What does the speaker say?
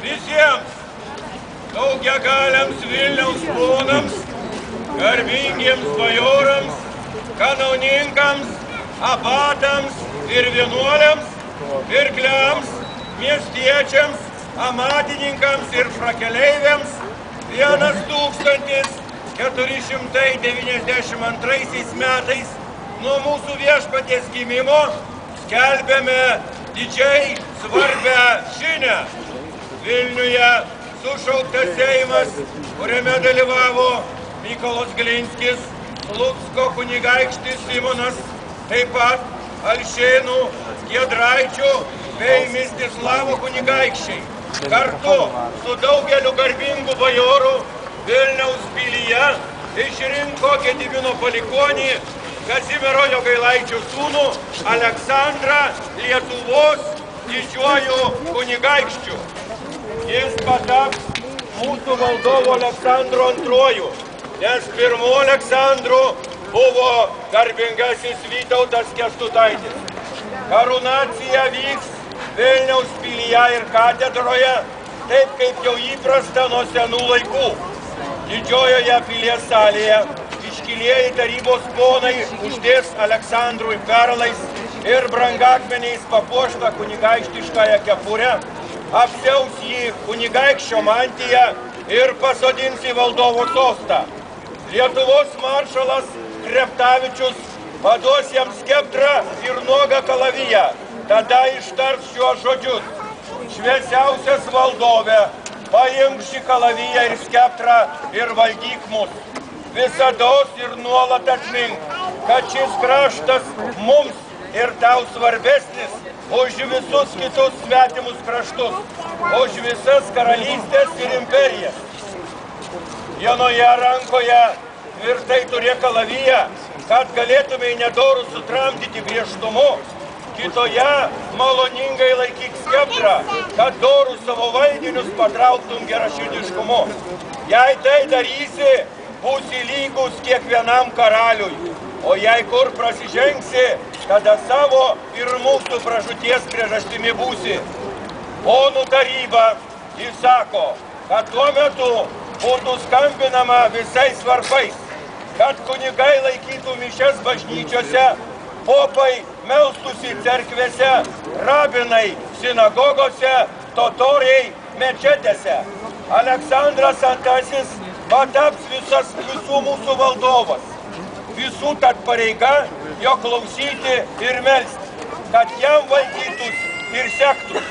Visiems daugiagaliams Vilniaus ponams, garbingiems bajorams, kanauninkams, abatams ir vienuoliams, pirkliams, miestiečiams, amatininkams ir prakeleiviams 1492 metais nuo mūsų viešpaties gimimo skelbėme didžiai svarbią žinią. Vilniuje sušauktas Seimas, kuriame dalyvavo Mykolas Glinskis, Lucko kunigaikštis Simonas, taip pat Alšėnų, Giedraičių bei Mstislavo kunigaikščiai. Kartu su daugeliu garbingų bajorų Vilniaus pilyje išrinko Gedimino palikuonį Kazimiero Jogailaičio sūnų Aleksandrą Lietuvos didžiuoju kunigaikščiu. Jis pataps mūsų valdovo Aleksandro II, nes pirmu Aleksandru buvo garbingasis Vytautas Kęstutaitis. Karūnacija vyks Vilniaus pilyje ir katedroje, taip kaip jau įprasta nuo senų laikų. Didžiojoje pilies salėje iškilieji tarybos ponai uždės Aleksandrui perlais ir brangakmeniais papuoštą kunigaikštiškąją kepurę, apsiaus jį kunigaikščio mantiją ir pasodins į valdovo sostą. Lietuvos maršalas Kreptavičius paduos jam skeptrą ir nuogą kalaviją, tada ištars šiuos žodžius: šviesiausias valdove, paimk šį kalaviją ir skeptrą ir valdyk mus. Visados ir nuolat atmink, kad šis kraštas mums ir tau svarbesnis už visus kitus svetimus kraštus, už visas karalystės ir imperijas. Vienoje rankoje tvirtai turėk kalaviją, kad galėtumei nedorus sutramdyti griežtumu, kitoje maloningai laikyk skeptrą, kad dorus savo valdinius patrauktum geraširdiškumu. Jei tai darysi, būsi lygus kiekvienam karaliui, o jei kur prasižengsi, tada savo ir mūsų pražūties priežastimi būsi. Ponų taryba įsako, kad tuo metu būtų skambinama visais varpais, kad kunigai laikytų mišias bažnyčiose, popai melstųsi cerkvėse, rabinai sinagogose, totoriai mečetėse. Aleksandras II pataps visų mūsų valdovas. Visų tad pareiga jo klausyti ir melsti, kad jam valdytus ir sektų.